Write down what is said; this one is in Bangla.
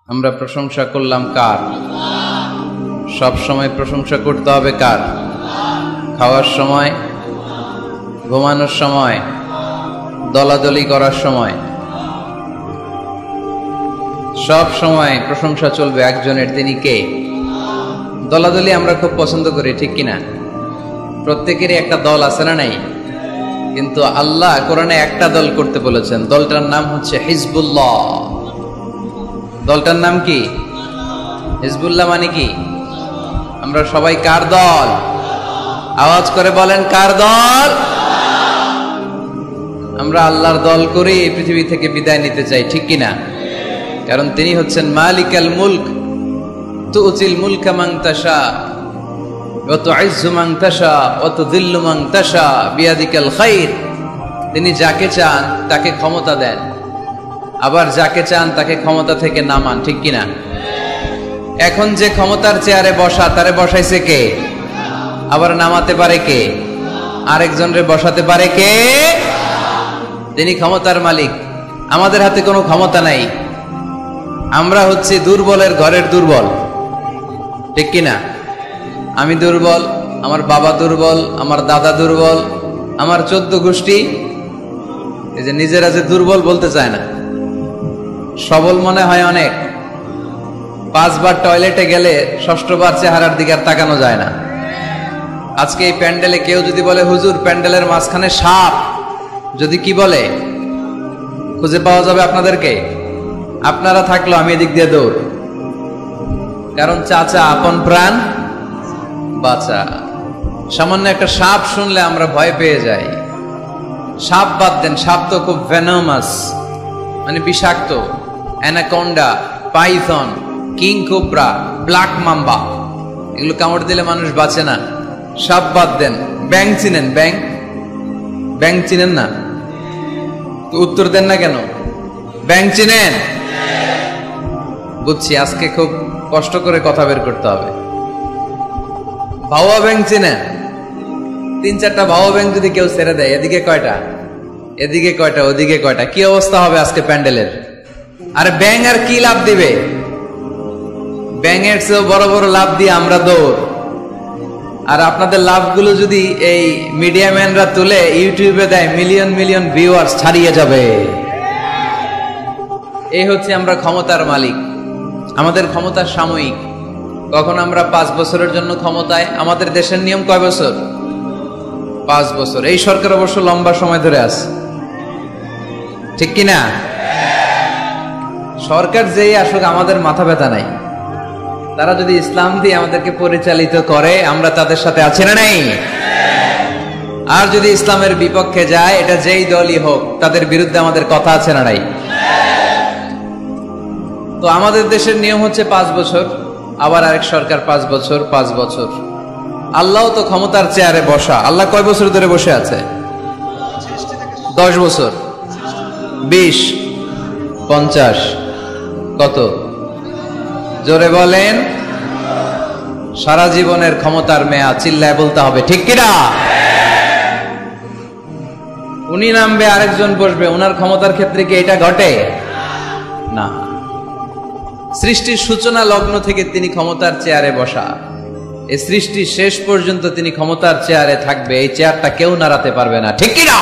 আমরা প্রশংসা করলাম কার? সব সময় প্রশংসা করতে হবে কার? খাওয়ার সময়, ঘুমানোর সময়, দলাদলি করার সময়, সব সময় প্রশংসা চলবে একজনের। তিনি কে? দলাদলি আমরা খুব পছন্দ করি, ঠিক কিনা? প্রত্যেকেরই একটা দল আছে না নাই? কিন্তু আল্লাহ কোরআনে একটা দল করতে বলেছেন, দলটার নাম হচ্ছে হিজবুল্লাহ। দলটার নাম কি? হিজবুল্লাহ মানে কি? আমরা সবাই কার দল? আওয়াজ করে বলেন, কার দল? আমরা আল্লাহর দল করে এই পৃথিবী থেকে বিদায় নিতে চাই, ঠিক কিনা? কারণ তিনি হচ্ছেন মালিকাল মুলক, তুতিল মুলকা মান তাশা ওয়া তুইজ্জু মান তাশা ওয়া তুযিল্লু মান তাশা বিয়াদিকাল খাইর। তিনি যাকে চান তাকে ক্ষমতা দেন, আবার যাকে চান তাকে ক্ষমতা থেকে নামান, ঠিক কিনা? এখন যে ক্ষমতার চেয়ারে বসা, তারে বসাইছে কে? আবার নামাতে পারে কে? আরেকজনরে বসাতে পারে কে? তিনি ক্ষমতার মালিক। আমাদের হাতে কোনো ক্ষমতা নাই। আমরা হচ্ছে দুর্বলের ঘরের দুর্বল, ঠিক কিনা? আমি দুর্বল, আমার বাবা দুর্বল, আমার দাদা দুর্বল, আমার 14 গোষ্ঠী এই যে নিজেরা যে দুর্বল বলতে চায় না, সবল মনে হয় অনেক। 5 বার টয়লেটে গেলে 6ষ্ঠ বার চেহারার দিকে আর তাকানো যায় না। আজকে এই প্যান্ডেলে কেউ যদি বলে, হুজুর প্যান্ডেলের মাঝখানে সাপ, যদি কি বলে খুঁজে পাওয়া যাবে আপনাদেরকে? আপনারা থাকলো আমি এদিক দিয়ে দৌড়। কারণ চাচা আপন প্রাণ বাঁচা। সামান্য একটা সাপ শুনলে আমরা ভয় পেয়ে যাই। সাপ বাদ দেন, সাপ তো খুব ভেনোমাস, মানে বিষাক্ত। Anaconda, Python, king cobra, black mamba, এগুলো কামড় দিলে মানুষ বাঁচে না। সাপ বাদ দেন। ব্যাং চিনেন? ব্যাং, ব্যাং চিনেন না? উত্তর দেন না কেন? ব্যাং চিনেন? বুঝছি, আজকে খুব কষ্ট করে কথা বের করতে হবে। ভাওয়া ব্যাং চিনেন? 3-4টা ভাওয়া ব্যাং যদি কেউ ছেড়ে দেয়, এদিকে কয়টা, এদিকে কয়টা, ওদিকে কয়টা, কি অবস্থা হবে আজকে প্যান্ডেলের? আরে ব্যাং আর কি লাভ দিবে? ব্যাঙের চেয়েও বড় বড় লাভ দিয়ে আমরা দৌড়। আর আপনাদের লাভগুলো যদি এই মিডিয়া ম্যানরা তুলে ইউটিউবে দেয়, মিলিয়ন মিলিয়ন ভিউয়ার্স ছাড়িয়ে যাবে। এই হচ্ছে আমরা ক্ষমতার মালিক। আমাদের ক্ষমতা সাময়িক। কখন আমরা 5 বছরের জন্য ক্ষমতায়। আমাদের দেশের নিয়ম কয় বছর? 5 বছর। এই সরকার অবশ্য লম্বা সময় ধরে আছে, ঠিক কিনা? সরকার যেই আসুক আমাদের মাথা ব্যথা নাই। তারা যদি ইসলাম দিয়ে আমাদেরকে পরিচালিত করে, আমরা তাদের সাথে আছি না নাই? আর যদি ইসলামের বিপক্ষে যায়, এটা যেই দলই হোক, তাদের বিরুদ্ধে আমাদের কথা আছে না নাই? তো আমাদের দেশের নিয়ম হচ্ছে 5 বছর, আবার আরেক সরকার 5 বছর, 5 বছর। আল্লাহ তো ক্ষমতার চেয়ারে বসা। আল্লাহ কয় বছর ধরে বসে আছে? 10 বছর, 20, 50, কত? জোরে বলেন। সারা জীবনের ক্ষমতার মেয়াদ, চিল্লায় বলতে হবে, ঠিক কিনা? উনি নামবে, আরেকজন বসবে, ওনার ক্ষমতার ক্ষেত্রে কি এটা ঘটে? না। সৃষ্টির সূচনা লগ্ন থেকে তিনি ক্ষমতার চেয়ারে বসা। এই সৃষ্টির শেষ পর্যন্ত তিনি ক্ষমতার চেয়ারে থাকবে। এই চেয়ারটা কেউ নাড়াতে পারবে না, ঠিক কিনা?